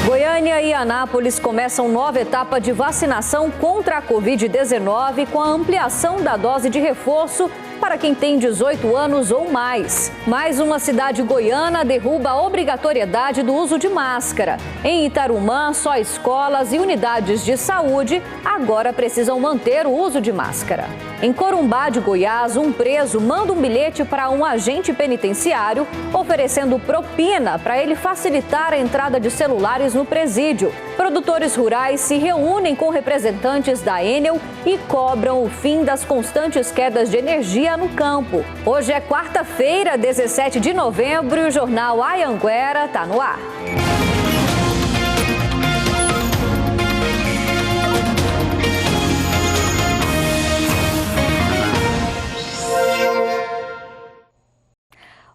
Goiânia e Anápolis começam nova etapa de vacinação contra a Covid-19 com a ampliação da dose de reforço para quem tem 18 anos ou mais. Mais uma cidade goiana derruba a obrigatoriedade do uso de máscara. Em Itarumã, só escolas e unidades de saúde agora precisam manter o uso de máscara. Em Corumbá de Goiás, um preso manda um bilhete para um agente penitenciário, oferecendo propina para ele facilitar a entrada de celulares no presídio. Produtores rurais se reúnem com representantes da Enel e cobram o fim das constantes quedas de energia no campo. Hoje é quarta-feira, 17 de novembro, e o jornal Anhanguera está no ar.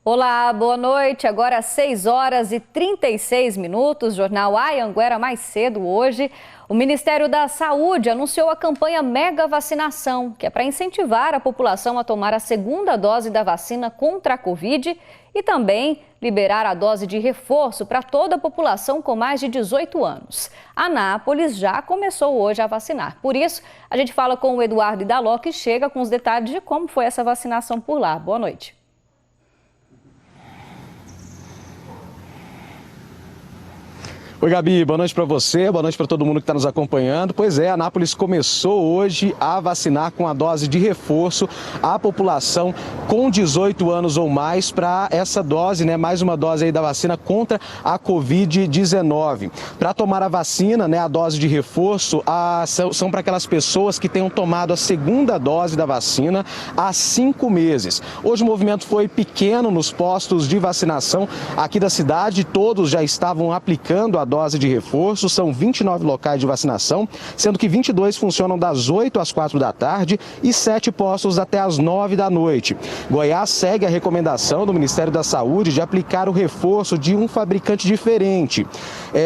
Olá, boa noite. Agora às 6 horas e 36 minutos, Jornal Anhanguera mais cedo hoje. O Ministério da Saúde anunciou a campanha Mega Vacinação, que é para incentivar a população a tomar a segunda dose da vacina contra a Covid e também liberar a dose de reforço para toda a população com mais de 18 anos. Anápolis já começou hoje a vacinar. Por isso, a gente fala com o Eduardo Idaló, que chega com os detalhes de como foi essa vacinação por lá. Boa noite. Oi, Gabi, boa noite para você, boa noite para todo mundo que está nos acompanhando. Pois é, Anápolis começou hoje a vacinar com a dose de reforço a população com 18 anos ou mais para essa dose, mais uma dose aí da vacina contra a Covid-19. Para tomar a vacina, a dose de reforço, são para aquelas pessoas que tenham tomado a segunda dose da vacina há 5 meses. Hoje o movimento foi pequeno nos postos de vacinação aqui da cidade, todos já estavam aplicando a dose de reforço, são 29 locais de vacinação, sendo que 22 funcionam das 8 às 4 da tarde e 7 postos até às 9 da noite. Goiás segue a recomendação do Ministério da Saúde de aplicar o reforço de um fabricante diferente.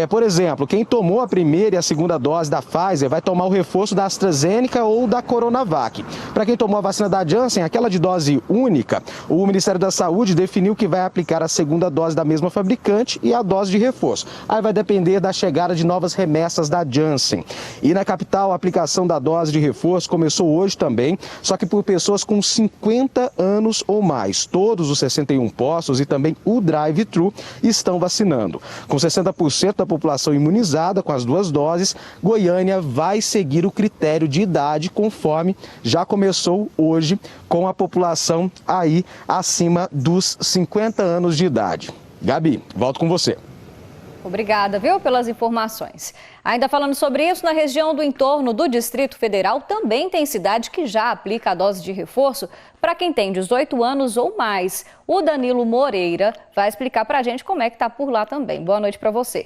Por exemplo, quem tomou a primeira e a segunda dose da Pfizer vai tomar o reforço da AstraZeneca ou da Coronavac. Para quem tomou a vacina da Janssen, aquela de dose única, o Ministério da Saúde definiu que vai aplicar a segunda dose da mesma fabricante e a dose de reforço. Aí vai depender da chegada de novas remessas da Janssen. E na capital, a aplicação da dose de reforço começou hoje também, só que por pessoas com 50 anos ou mais. Todos os 61 postos e também o drive-thru estão vacinando. Com 60% da população imunizada com as 2 doses, Goiânia vai seguir o critério de idade conforme já começou hoje com a população aí acima dos 50 anos de idade. Gabi, volto com você. Obrigada, pelas informações. Ainda falando sobre isso, na região do entorno do Distrito Federal, também tem cidade que já aplica a dose de reforço para quem tem 18 anos ou mais. O Danilo Moreira vai explicar para a gente como é que está por lá também. Boa noite para você.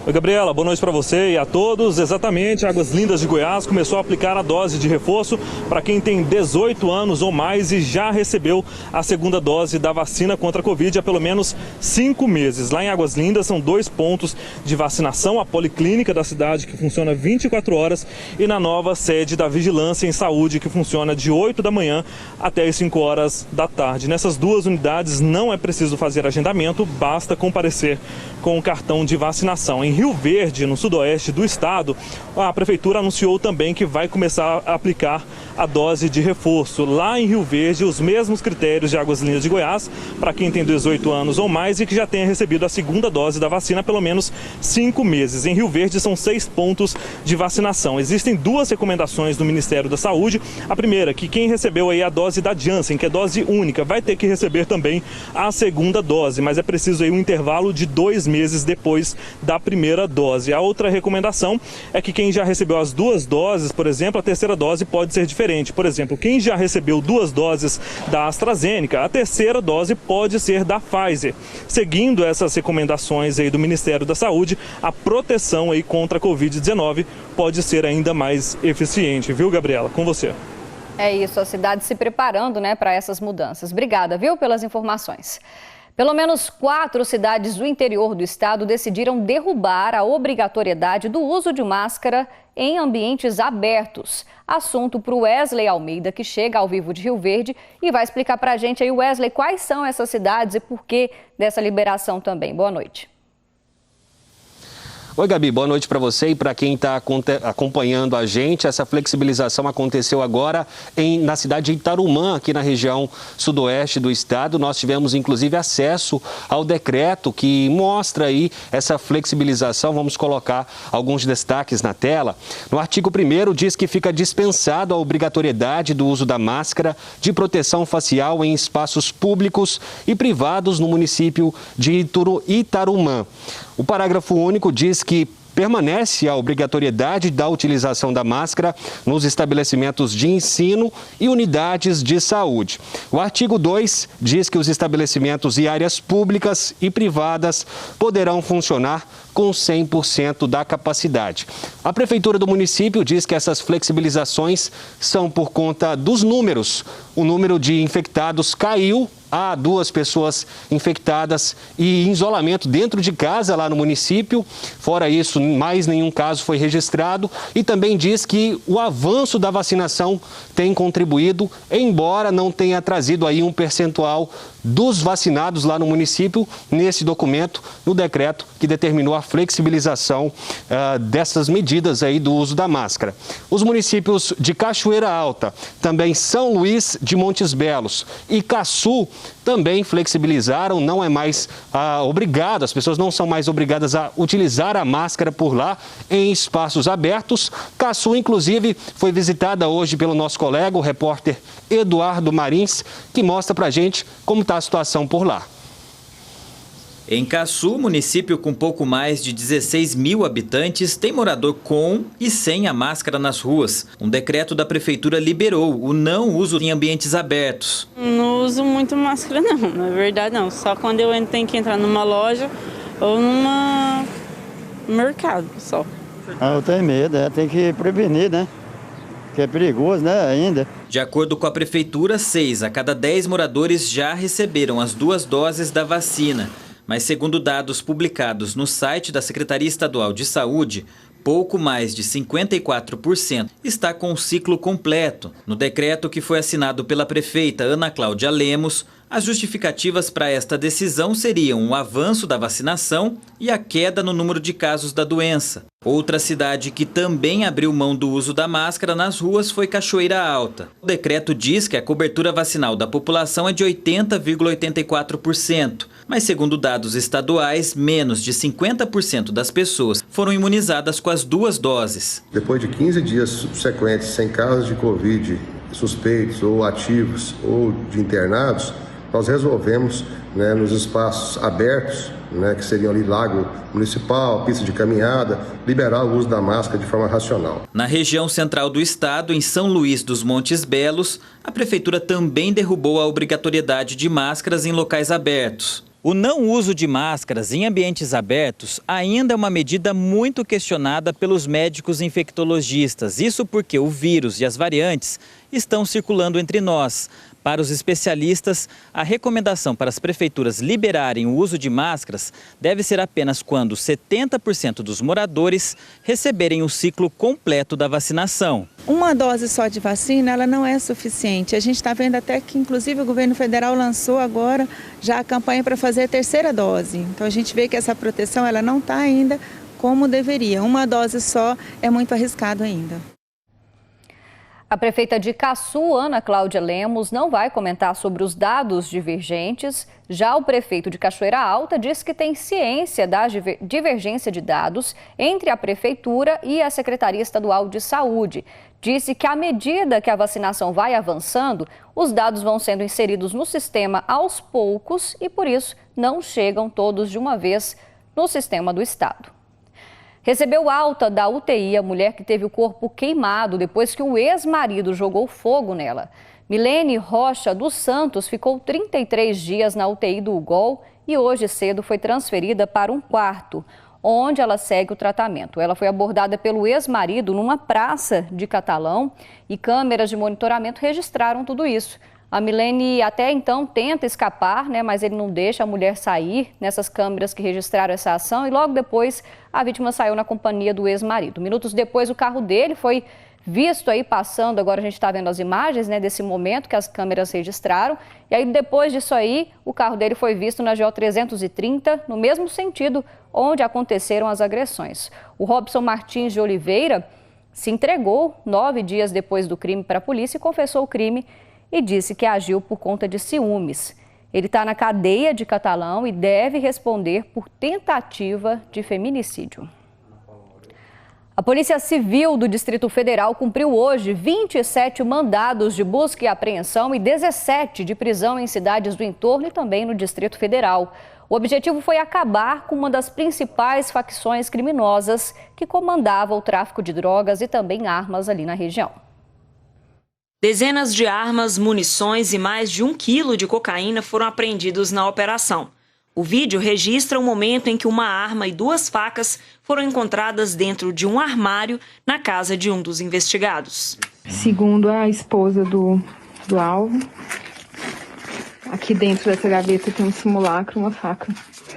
Oi, Gabriela, boa noite para você e a todos. Exatamente, Águas Lindas de Goiás começou a aplicar a dose de reforço para quem tem 18 anos ou mais e já recebeu a segunda dose da vacina contra a Covid há pelo menos 5 meses. Lá em Águas Lindas são 2 pontos de vacinação, a Policlínica da cidade, que funciona 24 horas, e na nova sede da Vigilância em Saúde, que funciona de 8 da manhã até as 5 horas da tarde. Nessas 2 unidades não é preciso fazer agendamento, basta comparecer com o cartão de vacinação. Em Rio Verde, no sudoeste do estado, a prefeitura anunciou também que vai começar a aplicar a dose de reforço. Lá em Rio Verde, os mesmos critérios de Águas Lindas de Goiás, para quem tem 18 anos ou mais e que já tenha recebido a segunda dose da vacina há pelo menos 5 meses. Em Rio Verde, são 6 pontos de vacinação. Existem 2 recomendações do Ministério da Saúde. A primeira, que quem recebeu aí a dose da Janssen, que é dose única, vai ter que receber também a segunda dose, mas é preciso aí um intervalo de 2 meses depois da primeira dose. A outra recomendação é que quem já recebeu as 2 doses, por exemplo, a terceira dose pode ser diferente. Por exemplo, quem já recebeu 2 doses da AstraZeneca, a terceira dose pode ser da Pfizer. Seguindo essas recomendações aí do Ministério da Saúde, a proteção aí contra a Covid-19 pode ser ainda mais eficiente, viu, Gabriela? Com você. É isso, a cidade se preparando, para essas mudanças. Obrigada, pelas informações. Pelo menos 4 cidades do interior do estado decidiram derrubar a obrigatoriedade do uso de máscara em ambientes abertos. Assunto para o Wesley Almeida, que chega ao vivo de Rio Verde e vai explicar para a gente aí, Wesley, quais são essas cidades e por que dessa liberação também. Boa noite. Oi, Gabi, boa noite para você e para quem está acompanhando a gente. Essa flexibilização aconteceu agora na cidade de Itarumã, aqui na região sudoeste do estado. Nós tivemos, inclusive, acesso ao decreto que mostra aí essa flexibilização. Vamos colocar alguns destaques na tela. No artigo 1º diz que fica dispensado a obrigatoriedade do uso da máscara de proteção facial em espaços públicos e privados no município de Itarumã. O parágrafo único diz que permanece a obrigatoriedade da utilização da máscara nos estabelecimentos de ensino e unidades de saúde. O artigo 2 diz que os estabelecimentos e áreas públicas e privadas poderão funcionar com 100% da capacidade. A Prefeitura do município diz que essas flexibilizações são por conta dos números. O número de infectados caiu. Há 2 pessoas infectadas e em isolamento dentro de casa lá no município. Fora isso, mais nenhum caso foi registrado. E também diz que o avanço da vacinação tem contribuído, embora não tenha trazido aí um percentual dos vacinados lá no município, nesse documento, no decreto que determinou a flexibilização dessas medidas aí do uso da máscara. Os municípios de Cachoeira Alta, também São Luís de Montes Belos e Caçu também flexibilizaram, não é mais obrigado, as pessoas não são mais obrigadas a utilizar a máscara por lá em espaços abertos. Caçu, inclusive, foi visitada hoje pelo nosso colega, o repórter Eduardo Marins, que mostra pra gente como está a situação por lá. Em Caçu, município com pouco mais de 16 mil habitantes, tem morador com e sem a máscara nas ruas. Um decreto da prefeitura liberou o não uso em ambientes abertos. Não uso muito máscara não, na verdade não. Só quando eu tenho que entrar numa loja ou num mercado só. Eu tenho medo, tem que prevenir, né? Que é perigoso, né, ainda. De acordo com a prefeitura, 6 a cada 10 moradores já receberam as 2 doses da vacina. Mas segundo dados publicados no site da Secretaria Estadual de Saúde, pouco mais de 54% está com o ciclo completo. No decreto que foi assinado pela prefeita Ana Cláudia Lemos, as justificativas para esta decisão seriam o avanço da vacinação e a queda no número de casos da doença. Outra cidade que também abriu mão do uso da máscara nas ruas foi Cachoeira Alta. O decreto diz que a cobertura vacinal da população é de 80,84%, mas segundo dados estaduais, menos de 50% das pessoas foram imunizadas com as 2 doses. Depois de 15 dias subsequentes sem casos de Covid suspeitos ou ativos ou de internados, nós resolvemos, nos espaços abertos, que seriam ali lago municipal, pista de caminhada, liberar o uso da máscara de forma racional. Na região central do estado, em São Luís dos Montes Belos, a prefeitura também derrubou a obrigatoriedade de máscaras em locais abertos. O não uso de máscaras em ambientes abertos ainda é uma medida muito questionada pelos médicos infectologistas. Isso porque o vírus e as variantes estão circulando entre nós. Para os especialistas, a recomendação para as prefeituras liberarem o uso de máscaras deve ser apenas quando 70% dos moradores receberem o ciclo completo da vacinação. Uma dose só de vacina, ela não é suficiente. A gente está vendo até que, inclusive, o governo federal lançou agora já a campanha para fazer a 3ª dose. Então, a gente vê que essa proteção ela não está ainda como deveria. Uma dose só é muito arriscado ainda. A prefeita de Caçu, Ana Cláudia Lemos, não vai comentar sobre os dados divergentes. Já o prefeito de Cachoeira Alta diz que tem ciência da divergência de dados entre a prefeitura e a Secretaria Estadual de Saúde. Disse que à medida que a vacinação vai avançando, os dados vão sendo inseridos no sistema aos poucos e, por isso, não chegam todos de uma vez no sistema do estado. Recebeu alta da UTI a mulher que teve o corpo queimado depois que o ex-marido jogou fogo nela. Milene Rocha dos Santos ficou 33 dias na UTI do UGOL e hoje cedo foi transferida para um quarto, onde ela segue o tratamento. Ela foi abordada pelo ex-marido numa praça de Catalão e câmeras de monitoramento registraram tudo isso. A Milene até então tenta escapar, né, mas ele não deixa a mulher sair nessas câmeras que registraram essa ação e logo depois a vítima saiu na companhia do ex-marido. Minutos depois o carro dele foi visto aí passando, agora a gente está vendo as imagens, né, desse momento que as câmeras registraram. E aí depois disso aí o carro dele foi visto na GO 330, no mesmo sentido onde aconteceram as agressões. O Robson Martins de Oliveira se entregou 9 dias depois do crime para a polícia e confessou o crime e disse que agiu por conta de ciúmes. Ele está na cadeia de Catalão e deve responder por tentativa de feminicídio. A Polícia Civil do Distrito Federal cumpriu hoje 27 mandados de busca e apreensão e 17 de prisão em cidades do entorno e também no Distrito Federal. O objetivo foi acabar com uma das principais facções criminosas que comandava o tráfico de drogas e também armas ali na região. Dezenas de armas, munições e mais de 1 quilo de cocaína foram apreendidos na operação. O vídeo registra o momento em que uma arma e 2 facas foram encontradas dentro de um armário na casa de um dos investigados. Segundo a esposa do alvo, aqui dentro dessa gaveta tem um simulacro, uma faca.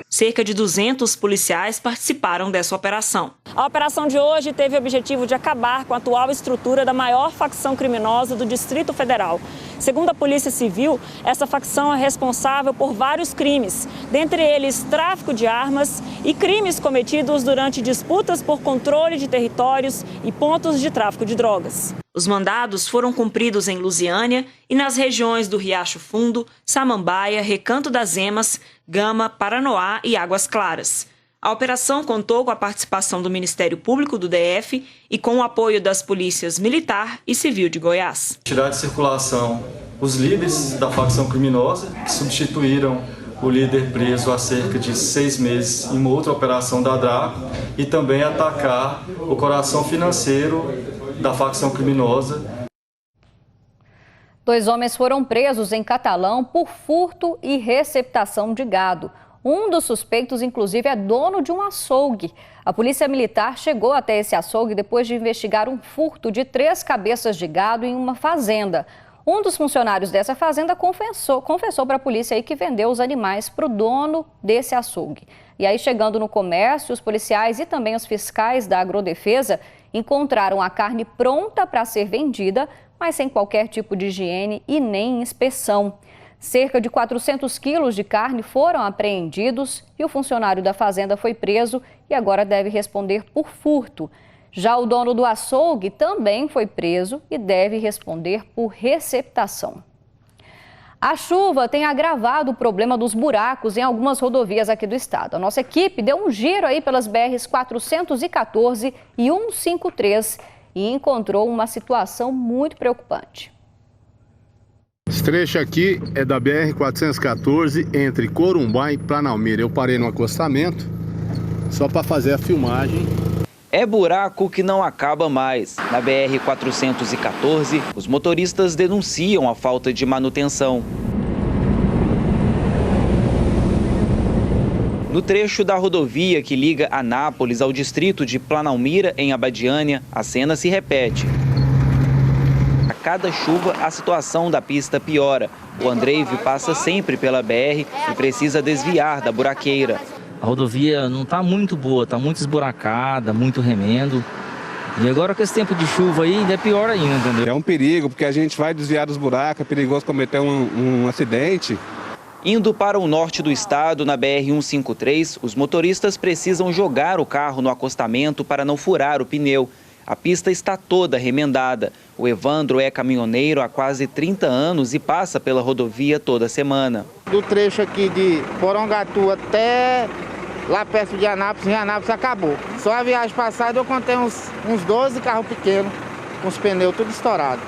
Cerca de 200 policiais participaram dessa operação. A operação de hoje teve o objetivo de acabar com a atual estrutura da maior facção criminosa do Distrito Federal. Segundo a Polícia Civil, essa facção é responsável por vários crimes, dentre eles tráfico de armas e crimes cometidos durante disputas por controle de territórios e pontos de tráfico de drogas. Os mandados foram cumpridos em Lusiânia e nas regiões do Riacho Fundo, Samambaia, Recanto das Emas, Gama, Paranoá e Águas Claras. A operação contou com a participação do Ministério Público do DF e com o apoio das polícias Militar e Civil de Goiás. Tirar de circulação os líderes da facção criminosa, que substituíram o líder preso há cerca de 6 meses em uma outra operação da Draco, e também atacar o coração financeiro da facção criminosa. 2 homens foram presos em Catalão por furto e receptação de gado. Um dos suspeitos, inclusive, é dono de um açougue. A Polícia Militar chegou até esse açougue depois de investigar um furto de 3 cabeças de gado em uma fazenda. Um dos funcionários dessa fazenda confessou para a polícia aí que vendeu os animais para o dono desse açougue. E aí, chegando no comércio, os policiais e também os fiscais da Agrodefesa encontraram a carne pronta para ser vendida, mas sem qualquer tipo de higiene e nem inspeção. Cerca de 400 quilos de carne foram apreendidos e o funcionário da fazenda foi preso e agora deve responder por furto. Já o dono do açougue também foi preso e deve responder por receptação. A chuva tem agravado o problema dos buracos em algumas rodovias aqui do estado. A nossa equipe deu um giro aí pelas BRs 414 e 153 e encontrou uma situação muito preocupante. Esse trecho aqui é da BR-414 entre Corumbá e Planalmeira. Eu parei no acostamento só para fazer a filmagem. É buraco que não acaba mais. Na BR-414, os motoristas denunciam a falta de manutenção. No trecho da rodovia que liga Anápolis ao distrito de Planalmira, em Abadiânia, a cena se repete. A cada chuva, a situação da pista piora. O Andreive passa sempre pela BR e precisa desviar da buraqueira. A rodovia não está muito boa, está muito esburacada, muito remendo. E agora com esse tempo de chuva aí, ainda é pior ainda, entendeu? É um perigo, porque a gente vai desviar dos buracos, é perigoso cometer um acidente. Indo para o norte do estado, na BR-153, os motoristas precisam jogar o carro no acostamento para não furar o pneu. A pista está toda remendada. O Evandro é caminhoneiro há quase 30 anos e passa pela rodovia toda semana. Do trecho aqui de Porongatu até lá perto de Anápolis, em Anápolis acabou. Só a viagem passada eu contei uns 12 carros pequenos com os pneus tudo estourados.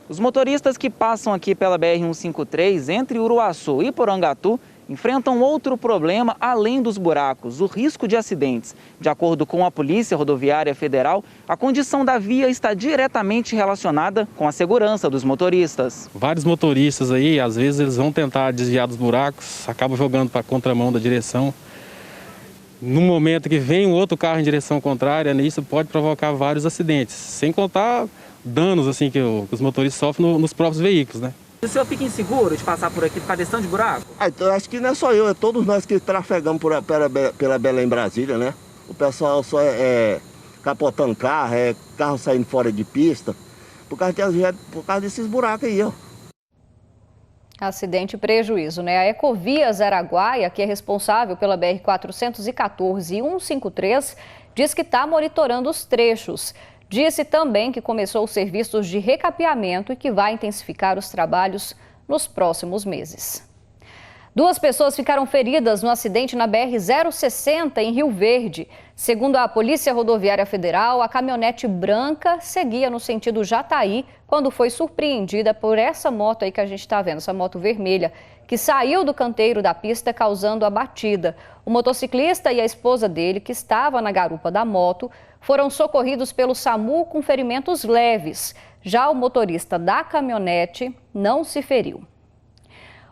Os motoristas que passam aqui pela BR-153 entre Uruaçu e Porangatu enfrentam outro problema além dos buracos, o risco de acidentes. De acordo com a Polícia Rodoviária Federal, a condição da via está diretamente relacionada com a segurança dos motoristas. Vários motoristas aí, às vezes eles vão tentar desviar dos buracos, acabam jogando para a contramão da direção. No momento que vem um outro carro em direção contrária, isso pode provocar vários acidentes, sem contar danos assim, que os motoristas sofrem nos próprios veículos, né? O senhor fica inseguro de passar por aqui por causa desse tanto de buraco? Eu acho que não é só eu, é todos nós que trafegamos pela Belém Brasília, né? O pessoal só capotando carro, carro saindo fora de pista, por causa desses buracos aí, ó. Acidente e prejuízo, né? A Ecovias Araguaia, que é responsável pela BR-414 e 153, diz que está monitorando os trechos. Disse também que começou os serviços de recapeamento e que vai intensificar os trabalhos nos próximos meses. 2 pessoas ficaram feridas no acidente na BR-060 em Rio Verde. Segundo a Polícia Rodoviária Federal, a caminhonete branca seguia no sentido Jataí quando foi surpreendida por essa moto aí que a gente está vendo, essa moto vermelha, que saiu do canteiro da pista causando a batida. O motociclista e a esposa dele, que estava na garupa da moto, foram socorridos pelo SAMU com ferimentos leves. Já o motorista da caminhonete não se feriu.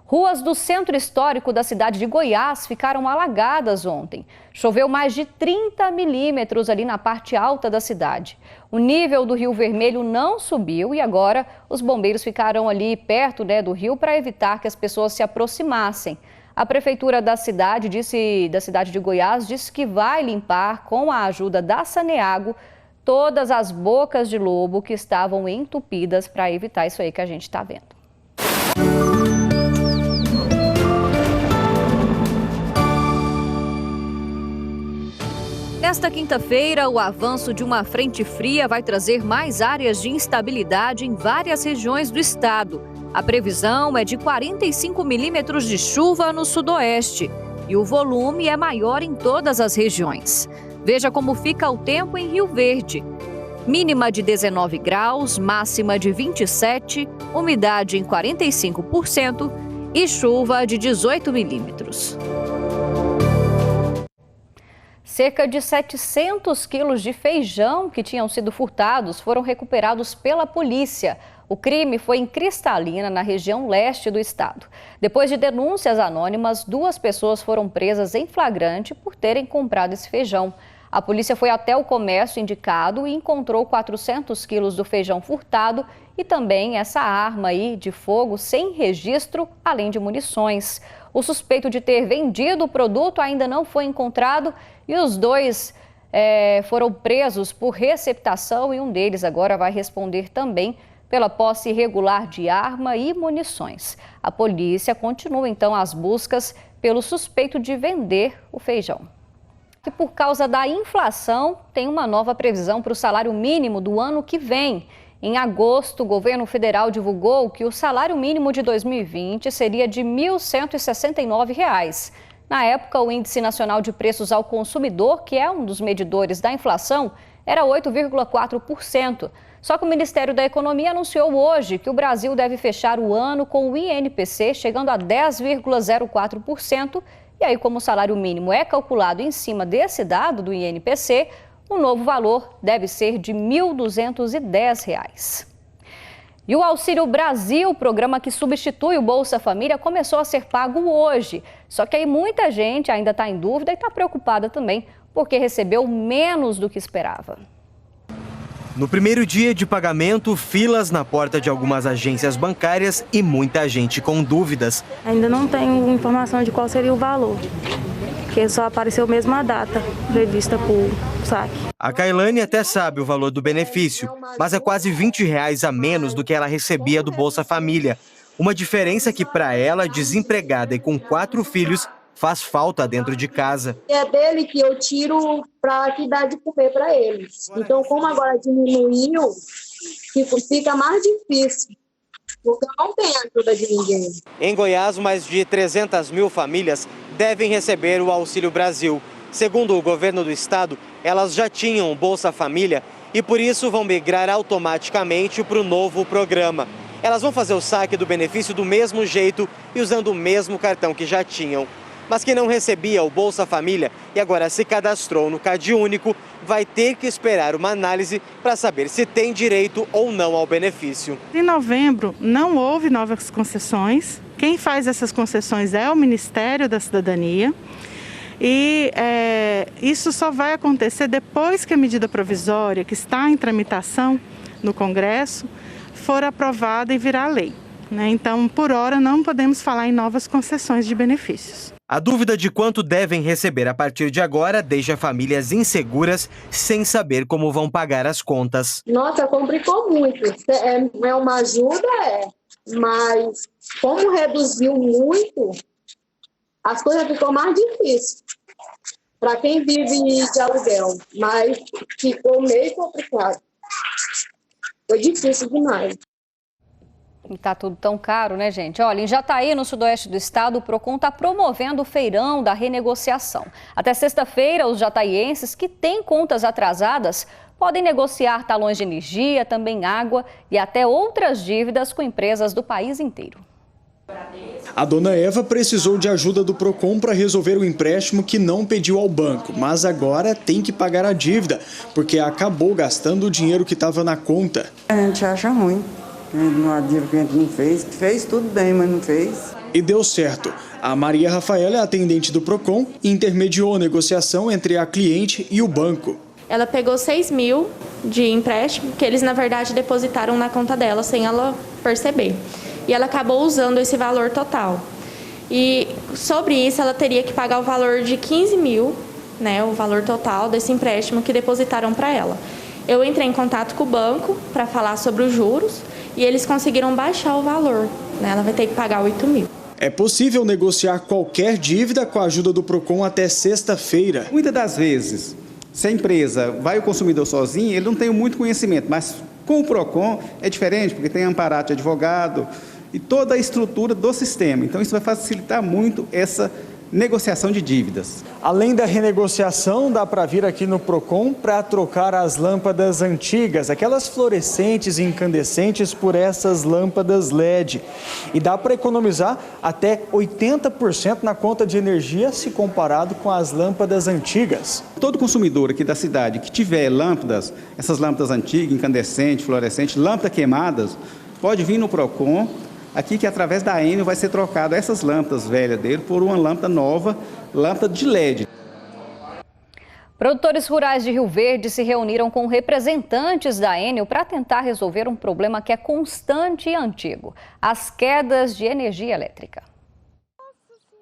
Ruas do centro histórico da cidade de Goiás ficaram alagadas ontem. Choveu mais de 30 milímetros ali na parte alta da cidade. O nível do Rio Vermelho não subiu e agora os bombeiros ficaram ali perto do rio para evitar que as pessoas se aproximassem. A prefeitura da cidade de Goiás disse que vai limpar, com a ajuda da Saneago, todas as bocas de lobo que estavam entupidas para evitar isso aí que a gente está vendo. Nesta quinta-feira, o avanço de uma frente fria vai trazer mais áreas de instabilidade em várias regiões do estado. A previsão é de 45 milímetros de chuva no sudoeste e o volume é maior em todas as regiões. Veja como fica o tempo em Rio Verde. Mínima de 19 graus, máxima de 27, umidade em 45% e chuva de 18 milímetros. Cerca de 700 quilos de feijão que tinham sido furtados foram recuperados pela polícia. O crime foi em Cristalina, na região leste do estado. Depois de denúncias anônimas, 2 pessoas foram presas em flagrante por terem comprado esse feijão. A polícia foi até o comércio indicado e encontrou 400 quilos do feijão furtado e também essa arma aí de fogo sem registro, além de munições. O suspeito de ter vendido o produto ainda não foi encontrado e os 2 foram presos por receptação e um deles agora vai responder também pela posse irregular de arma e munições. A polícia continua então as buscas pelo suspeito de vender o feijão. E por causa da inflação, tem uma nova previsão para o salário mínimo do ano que vem. Em agosto, o governo federal divulgou que o salário mínimo de 2020 seria de R$ 1.169. Na época, o Índice Nacional de Preços ao Consumidor, que é um dos medidores da inflação, era 8,4%. Só que o Ministério da Economia anunciou hoje que o Brasil deve fechar o ano com o INPC chegando a 10,04%. E aí, como o salário mínimo é calculado em cima desse dado do INPC, o novo valor deve ser de R$ 1.210. E o Auxílio Brasil, programa que substitui o Bolsa Família, começou a ser pago hoje. Só que aí muita gente ainda está em dúvida e está preocupada também, porque recebeu menos do que esperava. No primeiro dia de pagamento, filas na porta de algumas agências bancárias e muita gente com dúvidas. Ainda não tenho informação de qual seria o valor, porque só apareceu mesmo a data prevista para o saque. A Kailane até sabe o valor do benefício, mas é quase R$20 a menos do que ela recebia do Bolsa Família. Uma diferença que para ela, desempregada e com 4 filhos, faz falta dentro de casa. É dele que eu tiro para que dá de comer para eles. Então, como agora diminuiu, fica mais difícil, porque eu não tenho ajuda de ninguém. Em Goiás, mais de 300 mil famílias devem receber o Auxílio Brasil. Segundo o governo do estado, elas já tinham o Bolsa Família e por isso vão migrar automaticamente para o novo programa. Elas vão fazer o saque do benefício do mesmo jeito e usando o mesmo cartão que já tinham. Mas quem não recebia o Bolsa Família e agora se cadastrou no CadÚnico vai ter que esperar uma análise para saber se tem direito ou não ao benefício. Em novembro não houve novas concessões. Quem faz essas concessões é o Ministério da Cidadania. E isso só vai acontecer depois que a medida provisória, que está em tramitação no Congresso, for aprovada e virar lei. né? Então, por hora, não podemos falar em novas concessões de benefícios. A dúvida de quanto devem receber a partir de agora deixa famílias inseguras, sem saber como vão pagar as contas. Nossa, complicou muito. É uma ajuda, mas como reduziu muito, as coisas ficou mais difíceis para quem vive de aluguel, mas ficou meio complicado. Foi difícil demais. E tá tudo tão caro, né, gente? Olha, em Jataí, no sudoeste do estado, o PROCON está promovendo o feirão da renegociação. Até sexta-feira, os jataienses que têm contas atrasadas podem negociar talões de energia, também água e até outras dívidas com empresas do país inteiro. A dona Eva precisou de ajuda do PROCON para resolver o empréstimo que não pediu ao banco, mas agora tem que pagar a dívida, porque acabou gastando o dinheiro que estava na conta. A gente acha ruim. Uma dívida que a gente não fez tudo bem, mas não fez. E deu certo. A Maria Rafaela é atendente do PROCON e intermediou a negociação entre a cliente e o banco. Ela pegou 6 mil de empréstimo, que eles na verdade depositaram na conta dela sem ela perceber. E ela acabou usando esse valor total. E sobre isso ela teria que pagar o valor de 15 mil, né, o valor total desse empréstimo que depositaram para ela. Eu entrei em contato com o banco para falar sobre os juros e eles conseguiram baixar o valor, né? Ela vai ter que pagar 8 mil. É possível negociar qualquer dívida com a ajuda do PROCON até sexta-feira. Muitas das vezes, se a empresa vai o consumidor sozinho, ele não tem muito conhecimento, mas com o PROCON é diferente, porque tem amparato de advogado e toda a estrutura do sistema. Então isso vai facilitar muito essa negociação de dívidas. Além da renegociação, dá para vir aqui no PROCON para trocar as lâmpadas antigas, aquelas fluorescentes e incandescentes, por essas lâmpadas LED. E dá para economizar até 80% na conta de energia se comparado com as lâmpadas antigas. Todo consumidor aqui da cidade que tiver lâmpadas, essas lâmpadas antigas, incandescentes, fluorescentes, lâmpadas queimadas, pode vir no PROCON. Aqui que através da Enel vai ser trocado essas lâmpadas velhas dele por uma lâmpada nova, lâmpada de LED. Produtores rurais de Rio Verde se reuniram com representantes da Enel para tentar resolver um problema que é constante e antigo: as quedas de energia elétrica.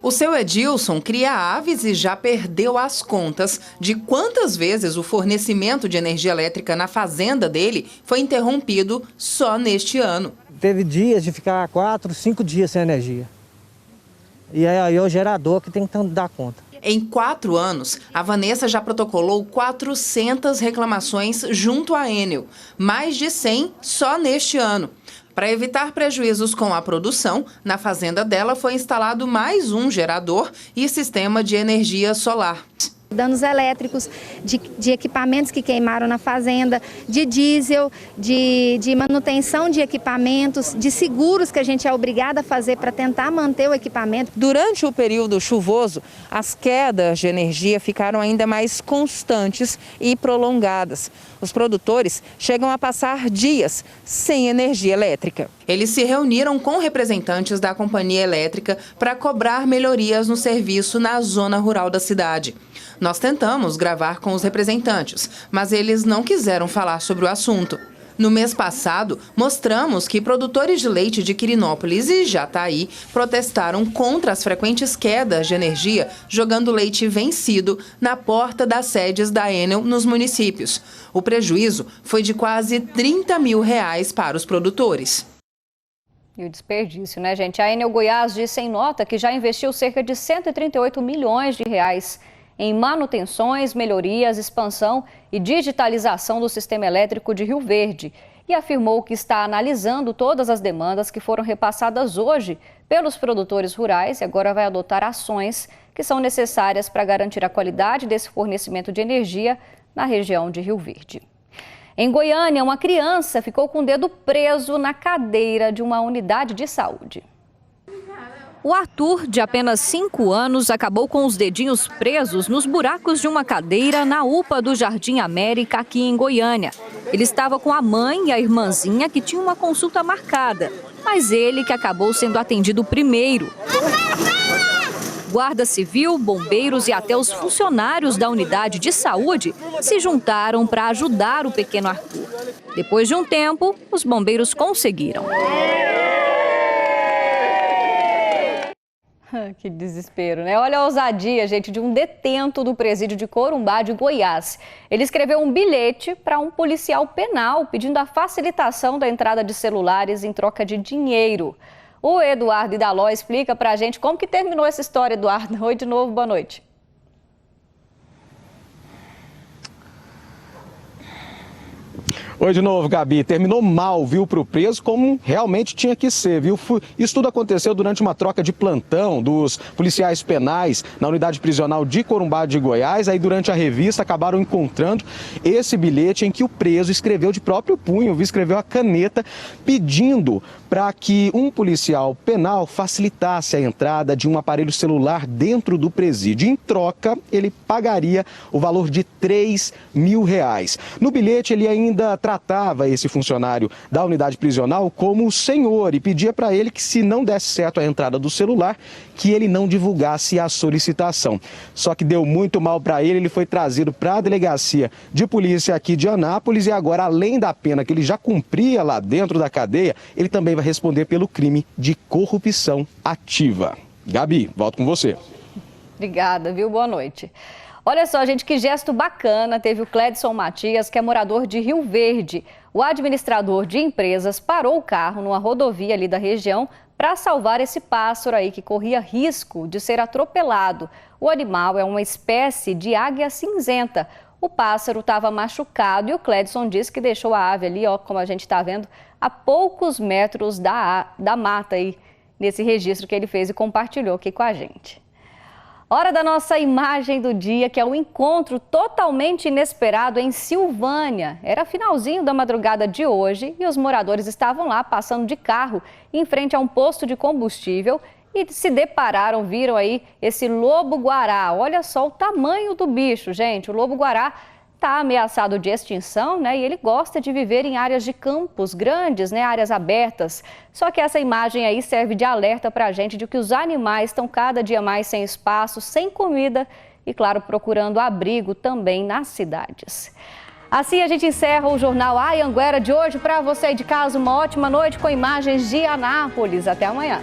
O seu Edilson cria aves e já perdeu as contas de quantas vezes o fornecimento de energia elétrica na fazenda dele foi interrompido só neste ano. Teve dias de ficar 4, 5 dias sem energia. E aí é o gerador que tem que dar conta. Em 4 anos, a Vanessa já protocolou 400 reclamações junto à Enel, mais de 100 só neste ano. Para evitar prejuízos com a produção, na fazenda dela foi instalado mais um gerador e sistema de energia solar. Danos elétricos, de equipamentos que queimaram na fazenda, de diesel, de manutenção de equipamentos, de seguros que a gente é obrigada a fazer para tentar manter o equipamento. Durante o período chuvoso, as quedas de energia ficaram ainda mais constantes e prolongadas. Os produtores chegam a passar dias sem energia elétrica. Eles se reuniram com representantes da companhia elétrica para cobrar melhorias no serviço na zona rural da cidade. Nós tentamos gravar com os representantes, mas eles não quiseram falar sobre o assunto. No mês passado, mostramos que produtores de leite de Quirinópolis e Jataí protestaram contra as frequentes quedas de energia, jogando leite vencido na porta das sedes da Enel nos municípios. O prejuízo foi de quase R$30 mil para os produtores. E o desperdício, né, gente? A Enel Goiás disse em nota que já investiu cerca de R$138 milhões em manutenções, melhorias, expansão e digitalização do sistema elétrico de Rio Verde e afirmou que está analisando todas as demandas que foram repassadas hoje pelos produtores rurais e agora vai adotar ações que são necessárias para garantir a qualidade desse fornecimento de energia na região de Rio Verde. Em Goiânia, uma criança ficou com o dedo preso na cadeira de uma unidade de saúde. O Arthur, de apenas 5 anos, acabou com os dedinhos presos nos buracos de uma cadeira na UPA do Jardim América, aqui em Goiânia. Ele estava com a mãe e a irmãzinha que tinham uma consulta marcada, mas ele que acabou sendo atendido primeiro. Guarda Civil, bombeiros e até os funcionários da unidade de saúde se juntaram para ajudar o pequeno Arthur. Depois de um tempo, os bombeiros conseguiram. Que desespero, né? Olha a ousadia, gente, de um detento do presídio de Corumbá, de Goiás. Ele escreveu um bilhete para um policial penal pedindo a facilitação da entrada de celulares em troca de dinheiro. O Eduardo Idaló explica pra gente como que terminou essa história, Eduardo. Oi de novo, boa noite. Oi de novo, Gabi. Terminou mal, viu, para o preso, como realmente tinha que ser, viu? Isso tudo aconteceu durante uma troca de plantão dos policiais penais na unidade prisional de Corumbá de Goiás. Aí, durante a revista, acabaram encontrando esse bilhete em que o preso escreveu de próprio punho, viu? Escreveu a caneta pedindo para que um policial penal facilitasse a entrada de um aparelho celular dentro do presídio. Em troca, ele pagaria o valor de R$3.000. No bilhete, ele ainda tratava esse funcionário da unidade prisional como senhor e pedia para ele que, se não desse certo a entrada do celular, que ele não divulgasse a solicitação. Só que deu muito mal para ele, ele foi trazido para a delegacia de polícia aqui de Anápolis e agora, além da pena que ele já cumpria lá dentro da cadeia, ele também vai responder pelo crime de corrupção ativa. Gabi, volto com você. Obrigada, viu? Boa noite. Olha só, gente, que gesto bacana teve o Cledson Matias, que é morador de Rio Verde. O administrador de empresas parou o carro numa rodovia ali da região para salvar esse pássaro aí que corria risco de ser atropelado. O animal é uma espécie de águia cinzenta. O pássaro estava machucado e o Cledson disse que deixou a ave ali, ó, como a gente está vendo, a poucos metros da mata aí, nesse registro que ele fez e compartilhou aqui com a gente. Hora da nossa imagem do dia, que é um encontro totalmente inesperado em Silvânia. Era finalzinho da madrugada de hoje e os moradores estavam lá passando de carro em frente a um posto de combustível e se depararam, viram aí esse lobo-guará. Olha só o tamanho do bicho, gente. O lobo-guará está ameaçado de extinção, né? E ele gosta de viver em áreas de campos grandes, né? Áreas abertas. Só que essa imagem aí serve de alerta para a gente de que os animais estão cada dia mais sem espaço, sem comida e, claro, procurando abrigo também nas cidades. Assim a gente encerra o Jornal Anhanguera de hoje. Para você aí de casa, uma ótima noite com imagens de Anápolis. Até amanhã.